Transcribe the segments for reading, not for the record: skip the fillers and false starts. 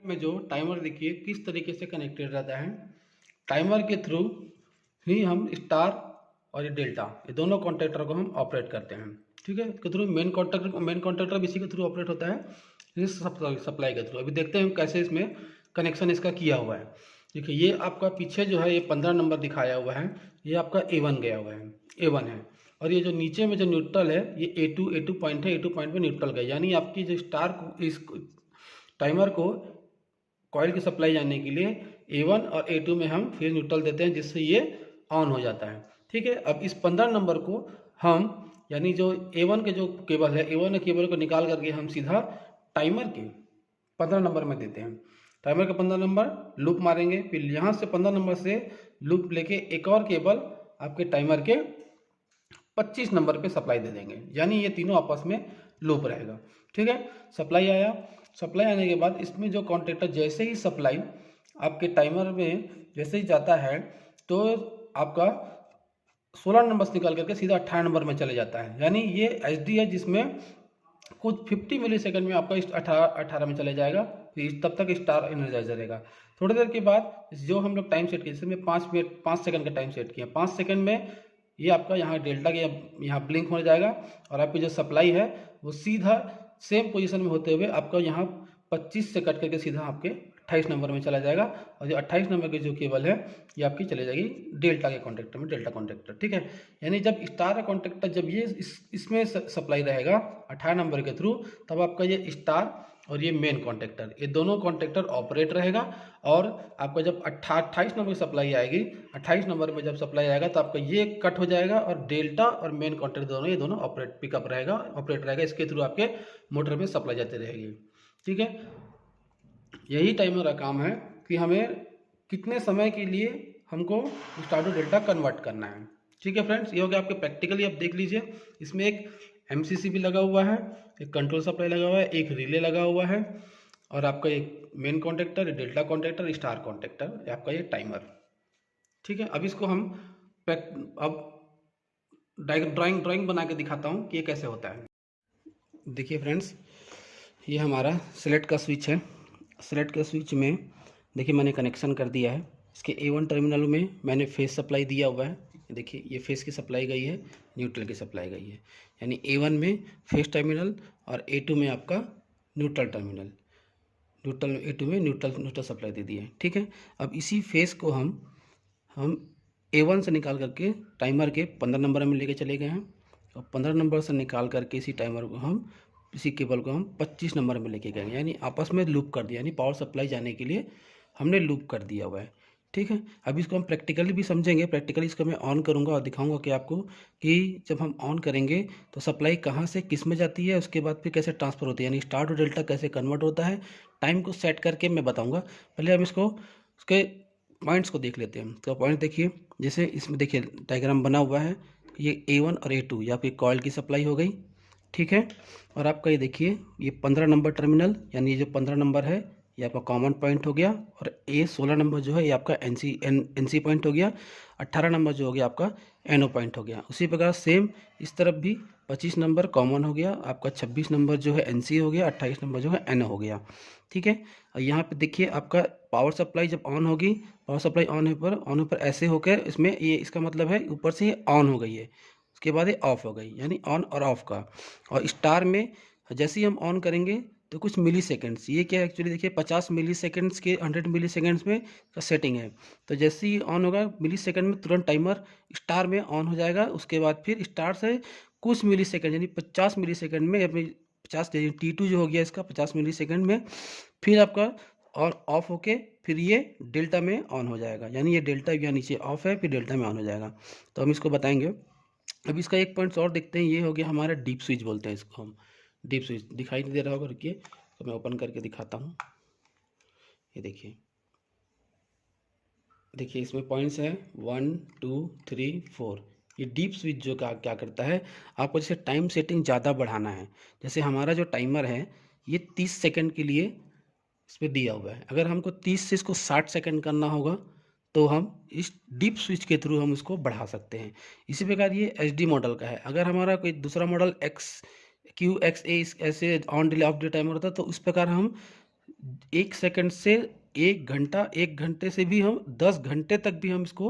में जो टाइमर देखिए किस तरीके से कनेक्टेड रहता है। टाइमर के थ्रू ही हम स्टार और ये डेल्टा ये दोनों कॉन्टेक्टर को हम ऑपरेट करते हैं। ठीक है, इसके थ्रू मेन कॉन्टेक्टर भी इसी के थ्रू ऑपरेट होता है, इस सप्लाई के थ्रू। अभी देखते हैं हम कैसे इसमें कनेक्शन इसका किया हुआ है। देखिए ये आपका पीछे जो है ये 15 नंबर दिखाया हुआ है, ये आपका A1 गया हुआ है, A1 है। और ये जो नीचे में जो न्यूट्रल है ये A2 पॉइंट है, A2 पॉइंट पे न्यूट्रल गया, यानी आपकी जो स्टार को इस टाइमर को कॉइल की सप्लाई जाने के लिए A1 और A2 में हम फेज न्यूट्रल देते हैं, जिससे ये ऑन हो जाता है। ठीक है, अब इस 15 नंबर को हम यानी जो A1 के जो केबल है, A1 के केबल को निकाल करके हम सीधा टाइमर के 15 नंबर में देते हैं। टाइमर के 15 नंबर लूप मारेंगे, फिर यहाँ से 15 नंबर से लूप लेके एक और केबल आपके टाइमर के 25 नंबर पे सप्लाई दे देंगे, यानी ये तीनों आपस में लूप रहेगा। ठीक है, सप्लाई आया, सप्लाई आने के बाद इसमें जो कॉन्टेक्टर जैसे ही सप्लाई आपके टाइमर में जैसे ही जाता है तो आपका 16 नंबर से निकाल करके सीधा 18 नंबर में चले जाता है। यानी ये एचडी है जिसमें कुछ 50 मिली सेकेंड में आपका 18 में चले जाएगा, फिर तब तक स्टार एनर्जाइजर रहेगा। थोड़ी देर के बाद जो हम लोग टाइम सेट किए, इसमें 5 सेकंड का टाइम सेट किया, 5 सेकंड में ये आपका यहाँ डेल्टा के यहाँ ब्लिंक हो जाएगा और आपकी जो सप्लाई है वो सीधा सेम पोजीशन में होते हुए आपका यहाँ 25 से कट करके सीधा आपके 28 नंबर में चला जाएगा। और जो 28 नंबर की जो केबल है ये आपकी चले जाएगी डेल्टा के कॉन्टेक्टर में, डेल्टा कॉन्टेक्टर। ठीक है, यानी जब स्टार का कॉन्टेक्टर जब ये इसमें सप्लाई रहेगा 18 नंबर के थ्रू, तब आपका ये स्टार और ये मेन कॉन्टेक्टर ये दोनों कॉन्टेक्टर ऑपरेट रहेगा। और आपका जब 28 नंबर की सप्लाई आएगी, 28 नंबर में जब सप्लाई आएगा तो आपका ये कट हो जाएगा और डेल्टा और मेन कॉन्टेक्टर दोनों ये दोनों ऑपरेट रहेगा, इसके थ्रू आपके मोटर में सप्लाई जाती रहेगी। ठीक है, यही टाइमर का काम है कि हमें कितने समय के लिए हमको स्टार टू डेल्टा कन्वर्ट करना है। ठीक है फ्रेंड्स, ये हो गया आपके प्रैक्टिकली। अब देख लीजिए, इसमें एक MCC भी लगा हुआ है, एक कंट्रोल सप्लाई लगा हुआ है, एक रिले लगा हुआ है और आपका एक main contactor, delta contactor, star contactor, आपका ये टाइमर। ठीक है, अब इसको हम अब ड्राइंग बना के दिखाता हूँ कि ये कैसे होता है। देखिए फ्रेंड्स, ये हमारा सेलेक्ट का स्विच है। सेलेक्ट के स्विच में देखिए मैंने कनेक्शन कर दिया है। इसके A1 टर्मिनल में मैंने फेस सप्लाई दिया हुआ है। देखिए ये फेस की सप्लाई गई है, न्यूट्रल की सप्लाई गई है, यानी A1 में फेस टर्मिनल और A2 में आपका न्यूट्रल टर्मिनल, A2 में न्यूट्रल सप्लाई दे दी है। ठीक है, अब इसी फेस को हम A1 से निकाल करके टाइमर के 15 नंबर में लेके चले गए हैं और 15 नंबर से निकाल करके इसी केबल को हम 25 नंबर में लेके गए, यानी आपस में लूप कर दिया, यानी पावर सप्लाई जाने के लिए हमने लूप कर दिया हुआ है। ठीक है, अब इसको हम प्रैक्टिकली भी समझेंगे। प्रैक्टिकली इसको मैं ऑन करूंगा और दिखाऊंगा कि आपको कि जब हम ऑन करेंगे तो सप्लाई कहाँ से किस में जाती है, उसके बाद फिर कैसे ट्रांसफ़र होती है, यानी स्टार टू डेल्टा कैसे कन्वर्ट होता है, टाइम को सेट करके मैं बताऊँगा। पहले हम उसके पॉइंट्स को देख लेते हैं। तो पॉइंट देखिए, जैसे इसमें देखिए डायग्राम बना हुआ है, ये A1 और A2 या फिर कॉइल की सप्लाई हो गई। ठीक है, और आपका ये देखिए ये 15 नंबर टर्मिनल, यानी ये जो 15 नंबर है ये आपका कॉमन पॉइंट हो गया, और A16 नंबर जो है ये आपका NC पॉइंट हो गया, 18 नंबर जो हो गया आपका NO पॉइंट हो गया। उसी प्रकार सेम इस तरफ भी 25 नंबर कॉमन हो गया आपका, 26 नंबर जो है NC हो गया, 28 नंबर जो है NO हो गया। ठीक है, और यहाँ पे देखिए आपका पावर सप्लाई जब ऑन होगी, पावर सप्लाई ऑन होने पर ऐसे होकर इसमें ये इसका मतलब है ऊपर से ये ऑन हो गई है, उसके बाद ये ऑफ हो गई, यानी ऑन और ऑफ का। और स्टार में जैसे ही हम ऑन करेंगे तो कुछ मिली सेकेंड्स, ये क्या एक्चुअली देखिए 50 मिली सेकेंड्स के 100 मिली सेकेंड्स में का सेटिंग है। तो जैसे ही ऑन होगा मिली सेकेंड में तुरंत टाइमर स्टार में ऑन हो जाएगा। उसके बाद फिर स्टार से कुछ मिली सेकेंड यानी 50 मिली सेकेंड में, अपनी 50 T2 जो हो गया इसका 50 मिली सेकेंड में फिर आपका ऑन ऑफ होके फिर ये डेल्टा में ऑन हो जाएगा, यानी ये डेल्टा या नीचे ऑफ है फिर डेल्टा में ऑन हो जाएगा। तो हम इसको बताएंगे। अब इसका एक पॉइंट्स और देखते हैं, ये हो गया हमारा डीप स्विच बोलते हैं इसको हम। डीप स्विच दिखाई नहीं दे रहा होगा, रुकिए तो मैं ओपन करके दिखाता हूँ। ये देखिए इसमें पॉइंट्स हैं 1 2 3 4। ये डीप स्विच जो क्या करता है, आपको जैसे टाइम सेटिंग ज़्यादा बढ़ाना है, जैसे हमारा जो टाइमर है ये 30 सेकंड के लिए इस पर दिया हुआ है, अगर हमको 30 से इसको 60 सेकंड करना होगा तो हम इस डीप स्विच के थ्रू हम उसको बढ़ा सकते हैं। इसी प्रकार ये HD मॉडल का है। अगर हमारा कोई दूसरा मॉडल QXA ऐसे on delay of delay timer होता है तो उस प्रकार हम 1 सेकंड से 1 घंटा, 1 घंटे से भी हम 10 घंटे तक भी हम इसको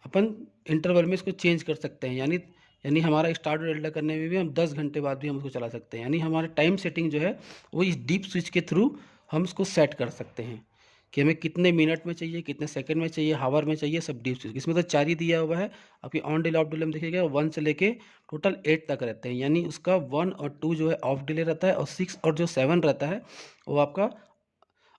अपन इंटरवल में इसको चेंज कर सकते हैं। यानी हमारा स्टार्ट और डेल्टा करने में भी हम 10 घंटे बाद भी हम उसको चला सकते हैं। यानी हमारे टाइम सेटिंग जो है वो इस डीप स्विच के थ्रू हम इसको सेट कर सकते हैं कि हमें कितने मिनट में चाहिए, कितने सेकंड में चाहिए, हावर में चाहिए, सब डीप स्विच। इसमें तो 4 ही दिया हुआ है। आपकी ऑन डिले ऑफ डिले में देखिएगा 1 से लेके टोटल 8 तक रहते हैं। यानी उसका 1 और 2 जो है ऑफ डिले रहता है, और 6 और जो 7 रहता है वो आपका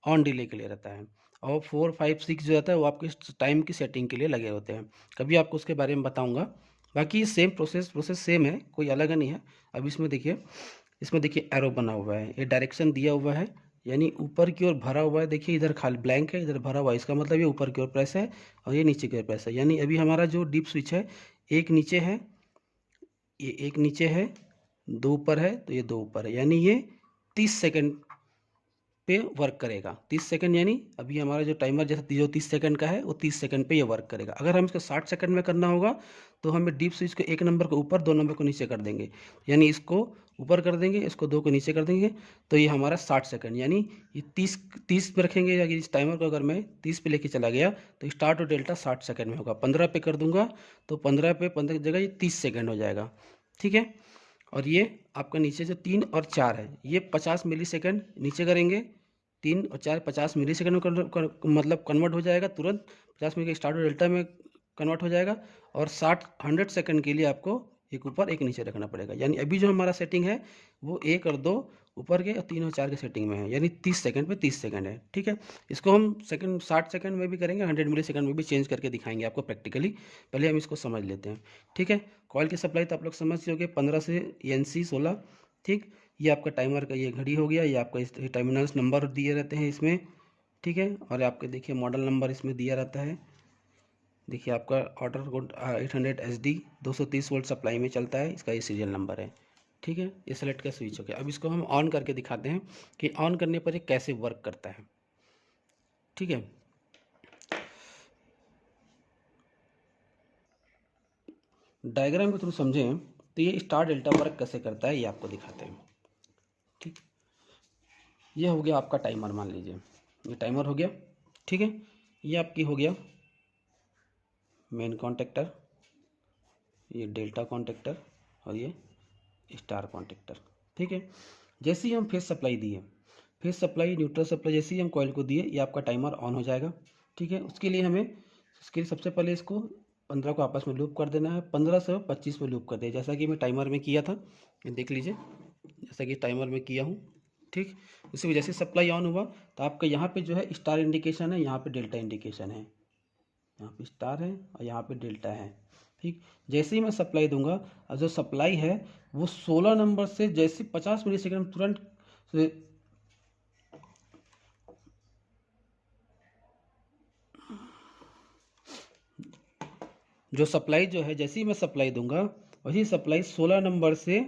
ऑन डिले के लिए रहता है, और 4 5 6 जो रहता है वो आपके टाइम की सेटिंग के लिए लगे होते हैं। कभी आपको उसके बारे में बताऊंगा। बाकी सेम प्रोसेस सेम है, कोई अलग नहीं है। अब इसमें देखिए एरो बना हुआ है, ये डायरेक्शन दिया हुआ है, यानी ऊपर की ओर भरा हुआ है। देखिए इधर खाली ब्लैंक है, इधर भरा हुआ है, इसका मतलब ये ऊपर की ओर प्रेस है और ये नीचे की ओर प्रेस है। यानी अभी हमारा जो डीप स्विच है, एक नीचे है, ये एक नीचे है, 2 ऊपर है, तो ये 2 ऊपर है। यानी ये 30 सेकंड पे वर्क करेगा। 30 सेकंड, यानी अभी हमारा जो टाइमर जैसा जो 30 सेकंड का है वो 30 सेकंड पे ये वर्क करेगा। अगर हम इसको 60 सेकंड में करना होगा तो हमें डीप स्विच को 1 नंबर को ऊपर, 2 नंबर को नीचे कर देंगे। यानी इसको ऊपर कर देंगे, इसको 2 को नीचे कर देंगे, तो ये हमारा 60 सेकंड, यानी ये 30 पे रखेंगे। या इस टाइमर को अगर मैं 30 पे लेके चला गया तो स्टार्ट और डेल्टा 60 सेकंड में होगा। 15 पे कर दूंगा तो 15 पे 15 की जगह ये 30 सेकंड हो जाएगा। ठीक है। और ये आपका नीचे जो 3 और 4 है ये 50 मिली सेकंड नीचे करेंगे। 3 और 4 50 मिली सेकंड में मतलब कन्वर्ट हो जाएगा तुरंत। 50 मिली का स्टार्ट और डेल्टा में कन्वर्ट हो जाएगा। और 100 सेकंड के लिए आपको एक ऊपर एक नीचे रखना पड़ेगा। यानी अभी जो हमारा सेटिंग है वो 1 और 2 ऊपर के और 3 और 4 के सेटिंग में है, यानी 30 सेकंड पे 30 सेकंड है। ठीक है। इसको हम सेकंड 60 सेकंड में भी करेंगे, 100 मिली सेकंड में भी चेंज करके दिखाएंगे आपको प्रैक्टिकली। पहले हम इसको समझ लेते हैं। ठीक है। कॉइल की सप्लाई तो आप लोग समझ चुके, 15 से NC 16। ठीक। ये आपका टाइमर का ये घड़ी हो गया, ये आपका इस टर्मिनल्स नंबर दिए रहते हैं इसमें। ठीक है। और आपके देखिए मॉडल नंबर इसमें दिया रहता है। देखिए आपका order code 800 SD 230 volt supply में चलता है, इसका ये सीरियल नंबर है। ठीक है। ये सेलेक्ट का स्विच हो गया। अब इसको हम ऑन करके दिखाते हैं कि ऑन करने पर ये कैसे वर्क करता है। ठीक है। डायग्राम के थ्रू समझें तो ये स्टार डेल्टा वर्क कैसे करता है ये आपको दिखाते हैं। ठीक। ये हो गया आपका टाइमर, मान लीजिए ये टाइमर हो गया। ठीक है। ये आपकी हो गया मेन कॉन्टेक्टर, ये डेल्टा कॉन्टेक्टर, और ये स्टार कॉन्टेक्टर। ठीक है। जैसे ही हम फेस सप्लाई दिए, फेस सप्लाई न्यूट्रल सप्लाई जैसे ही हम कॉइल को दिए, ये आपका टाइमर ऑन हो जाएगा। ठीक है। उसके लिए सबसे पहले इसको 15 को आपस में लूप कर देना है। 15 से 25 में लूप कर दिया, जैसा कि मैं टाइमर में किया था। ये देख लीजिए, जैसा कि टाइमर में किया हूँ। ठीक। उसी वजह से सप्लाई ऑन हुआ तो आपका यहाँ पे जो है स्टार इंडिकेशन है, यहाँ पे डेल्टा इंडिकेशन है। यहाँ पे स्टार है और यहाँ पे डेल्टा है। ठीक। जैसे ही मैं सप्लाई दूंगा, और जो सप्लाई है वो 16 नंबर से जैसे 50 मिली सेकेंड तुरंत जो सप्लाई जो है, जैसे ही मैं सप्लाई दूंगा वही सप्लाई 16 नंबर से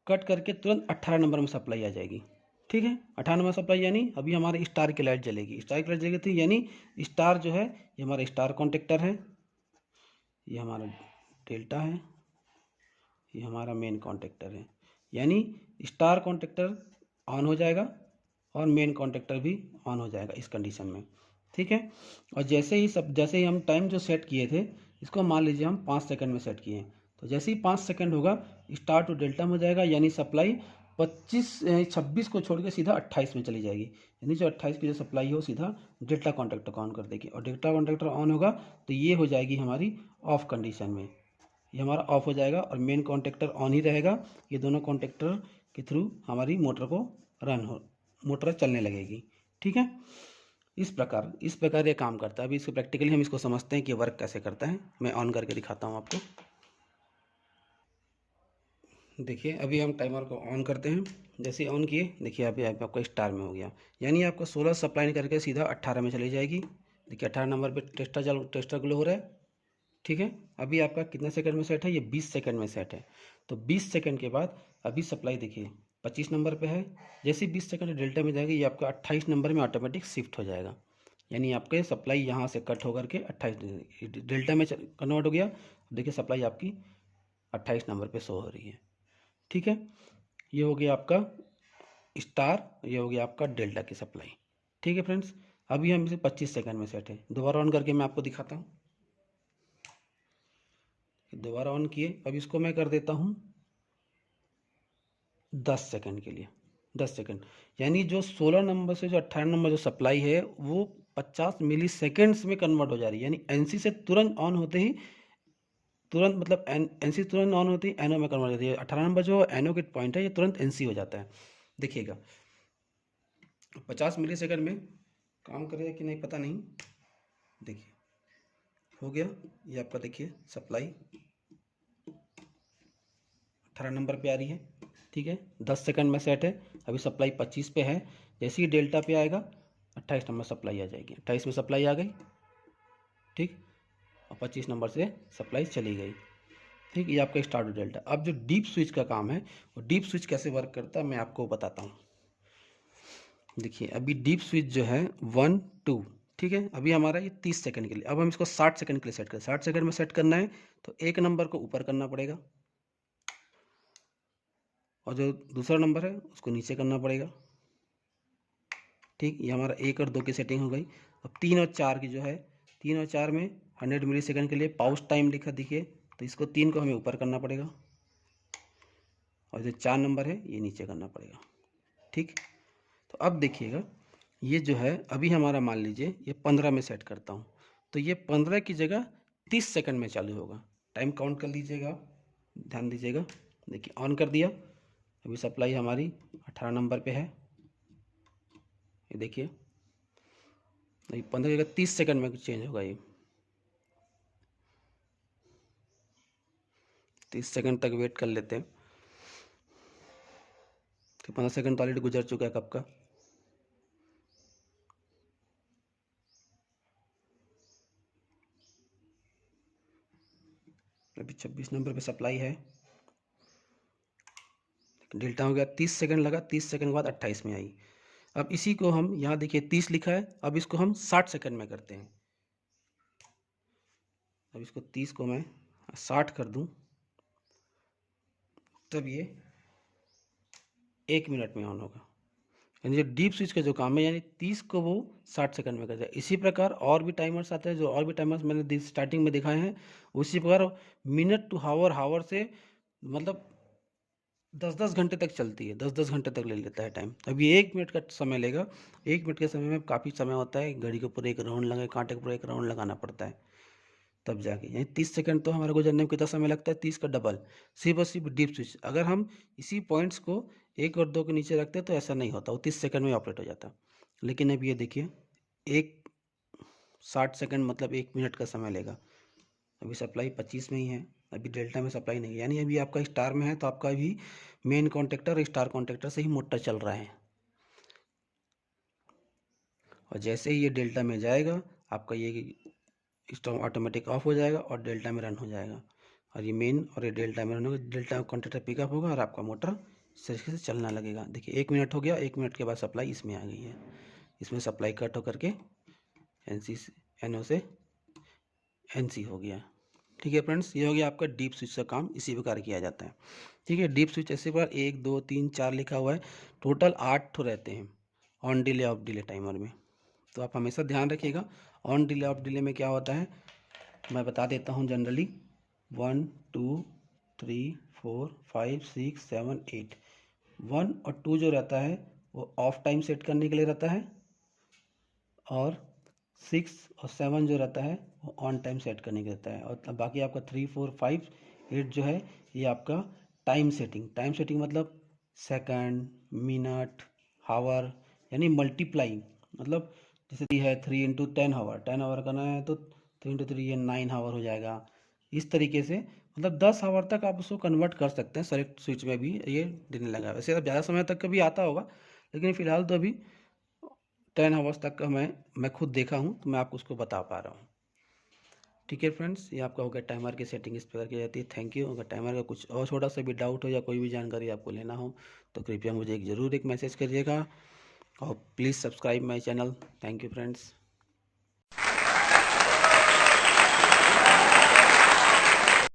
कट करके तुरंत 18 नंबर में सप्लाई आ जाएगी। ठीक है। 18 नंबर सप्लाई, यानी अभी हमारे स्टार की लाइट जलेगी। स्टार की लाइट जलेगी तो यानी स्टार जो है ये हमारा स्टार कॉन्टेक्टर है, ये हमारा डेल्टा है, ये हमारा मेन कॉन्टेक्टर है। यानी स्टार कॉन्टेक्टर ऑन हो जाएगा और मेन कॉन्टेक्टर भी ऑन हो जाएगा इस कंडीशन में। ठीक है। और जैसे ही हम टाइम जो सेट किए थे, इसको मान लीजिए हम 5 सेकंड में सेट किए, तो जैसे ही 5 सेकंड होगा स्टार टू डेल्टा में हो जाएगा। यानी सप्लाई 26 को छोड़ के सीधा 28 में चली जाएगी। यानी जो 28 की जो सप्लाई है वो सीधा डेल्टा कॉन्टेक्टर को ऑन कर देगी, और डेल्टा कॉन्टेक्टर ऑन होगा तो ये हो जाएगी हमारी ऑफ कंडीशन में, ये हमारा ऑफ हो जाएगा और मेन कॉन्टेक्टर ऑन ही रहेगा। ये दोनों कॉन्टेक्टर के थ्रू हमारी मोटर चलने लगेगी। ठीक है। इस प्रकार ये काम करता है। अभी इसको प्रैक्टिकली हम इसको समझते हैं कि वर्क कैसे करता है। मैं ऑन करके दिखाता हूँ आपको। देखिए अभी हम टाइमर को ऑन करते हैं। जैसे ऑन किए, देखिए अभी आपका स्टार में हो गया, यानी आपको 16 सप्लाई करके सीधा 18 में चली जाएगी। देखिए 18 नंबर पे टेस्टर ग्लो हो रहा है। ठीक है। अभी आपका कितने सेकंड में सेट है, ये 20 सेकंड में सेट है। तो 20 सेकंड के बाद अभी सप्लाई देखिए 25 नंबर पे है। जैसे 20 सेकंड डेल्टा में जाएगी, ये आपका 28 नंबर में ऑटोमेटिक शिफ्ट हो जाएगा। यानी आपके सप्लाई यहाँ से कट होकर के 28 डेल्टा में कन्वर्ट हो गया। देखिए सप्लाई आपकी 28 नंबर पे शो हो रही है। ठीक है। ये हो गया आपका स्टार, ये हो गया आपका डेल्टा की सप्लाई। ठीक है फ्रेंड्स, अभी हम इसे 25 सेकंड में सेट है। दोबारा ऑन करके मैं आपको दिखाता हूँ। दोबारा ऑन किए, अब इसको मैं कर देता हूँ 10 सेकंड के लिए। 10 सेकंड यानी जो 16 नंबर से जो 18 नंबर जो सप्लाई है वो 50 मिली सेकेंड्स में कन्वर्ट हो जा रही है। यानी एनसी से तुरंत ऑन होते ही, तुरंत मतलब एनसी तुरंत ऑन होती है एनओ में कन्वर्ट हो जाती है। 18 नंबर जो एनओ के पॉइंट है ये तुरंत एनसी हो जाता है। देखिएगा 50 मिली सेकेंड में काम करेगा कि नहीं पता नहीं। देखिए हो गया, ये आपका देखिए सप्लाई 18 नंबर पे आ रही है। ठीक है, 10 सेकंड में सेट है। अभी सप्लाई 25 पे है। जैसे ही डेल्टा पे आएगा 28 नंबर सप्लाई आ जाएगी। 28 में सप्लाई आ गई, ठीक, और 25 नंबर से सप्लाई चली गई। ठीक, ये आपका स्टार्ट डेल्टा। अब जो डीप स्विच का काम है, वो डीप स्विच कैसे वर्क करता है मैं आपको बताता हूँ। देखिए अभी डीप स्विच जो है 1 2, ठीक है, अभी हमारा ये 30 सेकंड के लिए। अब हम इसको 60 सेकंड के लिए सेट करें। 60 सेकंड में सेट करना है तो एक नंबर को ऊपर करना पड़ेगा और जो दूसरा नंबर है उसको नीचे करना पड़ेगा। ठीक, ये हमारा 1 और 2 की सेटिंग हो गई। अब 3 और 4 की जो है, 3 और 4 में 100 मिली सेकेंड के लिए पाउस टाइम लिखा दिखे, तो इसको 3 को हमें ऊपर करना पड़ेगा और जो 4 नंबर है ये नीचे करना पड़ेगा। ठीक, तो अब देखिएगा ये जो है अभी हमारा मान लीजिए ये 15 में सेट करता हूँ, तो ये 15 की जगह 30 सेकंड में चालू होगा। टाइम काउंट कर लीजिएगा, ध्यान दीजिएगा। देखिए ऑन कर दिया, अभी सप्लाई हमारी 18 नंबर पे है। ये देखिए 15 की जगह 30 सेकंड में चेंज होगा। ये 30 सेकंड तक वेट कर लेते हैं। तो 15 सेकंड तो ऑलरेडी गुजर चुका है कब का। अभी 26 नंबर पे सप्लाई है। डेल्टा हो गया, 30 सेकंड लगा, 30 सेकंड के बाद 28 में आई। अब इसी को हम यहाँ देखिए 30 लिखा है, अब इसको हम 60 सेकंड में करते हैं। अब इसको 30 को मैं 60 कर दूं, तब ये 1 मिनट में ऑन होगा। यानी जो डीप स्विच का जो काम है, यानी 30 को वो 60 सेकंड में करता है। इसी प्रकार और भी टाइमर्स आते हैं, जो और भी टाइमर्स मैंने स्टार्टिंग में दिखाए हैं, उसी प्रकार मिनट टू हावर, हावर से मतलब 10-10 घंटे तक चलती है। 10-10 घंटे तक ले लेता है टाइम। अब ये 1 मिनट का समय लेगा। 1 मिनट के समय में काफ़ी समय होता है, घड़ी के ऊपर एक राउंड लगा, कांटे के ऊपर एक राउंड लगाना पड़ता है तब जाके। यानी 30 सेकंड तो हमारे गुजरने में कितना समय लगता है, 30 का डबल। सिर्फ और सिर्फ डीप स्विच। अगर हम इसी पॉइंट्स को 1 और 2 के नीचे रखते हैं तो ऐसा नहीं होता, वो 30 सेकंड में ऑपरेट हो जाता। लेकिन अब ये देखिए एक 60 सेकंड मतलब 1 मिनट का समय लेगा। अभी सप्लाई 25 में ही है, अभी डेल्टा में सप्लाई नहीं है। यानी अभी आपका स्टार में है तो आपका अभी मेन कॉन्टेक्टर और स्टार कॉन्टेक्टर से ही मोटर चल रहा है। और जैसे ही ये डेल्टा में जाएगा आपका ये स्टॉप ऑटोमेटिक ऑफ हो जाएगा और डेल्टा में रन हो जाएगा। और ये मेन और ये डेल्टा में रन होगा, डेल्टा कॉन्टेक्टर पिकअप होगा और आपका मोटर इस तरीके से चलना लगेगा। देखिए 1 मिनट हो गया, 1 मिनट के बाद सप्लाई इसमें आ गई है। इसमें सप्लाई कट होकर के एनओ से एनसी हो गया। ठीक है फ्रेंड्स, ये हो गया आपका डीप स्विच का काम। इसी प्रकार किया जाता है। ठीक है, डीप स्विच ऐसे बार 1 2 3 4 लिखा हुआ है, टोटल 8 ठो रहते हैं on delay of delay timer में। तो आप हमेशा ध्यान रखिएगा ऑन डिले ऑफ डिले में क्या होता है, मैं बता देता हूँ जनरली। 1 2 3 4 5 6 7 8। 1 और 2 जो रहता है वो ऑफ टाइम सेट करने के लिए रहता है, और 6 और 7 जो रहता है वो ऑन टाइम सेट करने के रहता है। और बाकी आपका 3 4 5 8 जो है ये आपका टाइम सेटिंग। टाइम सेटिंग मतलब सेकंड, मिनट, हावर, यानी मल्टीप्लाई। मतलब जैसे है 3 इंटू 10 हावर, 10 आवर करना है तो 3 इंटू 3 ये 9 हावर हो जाएगा। इस तरीके से मतलब 10 आवर तक आप उसको कन्वर्ट कर सकते हैं। सेलेक्ट स्विच में भी ये देने लगा। वैसे अब ज़्यादा समय तक का भी आता होगा, लेकिन फ़िलहाल तो अभी 10 आवर्स तक का मैं खुद देखा हूँ तो मैं आपको उसको बता पा रहा हूँ। ठीक है फ्रेंड्स, ये आपका हो गया टाइमर की सेटिंग इस प्रकार की जाती है। Thank you. अगर टाइमर का कुछ और छोटा सा भी डाउट हो या कोई भी जानकारी आपको लेना हो तो कृपया मुझे ज़रूर एक मैसेज करिएगा और please subscribe my channel. Thank you friends.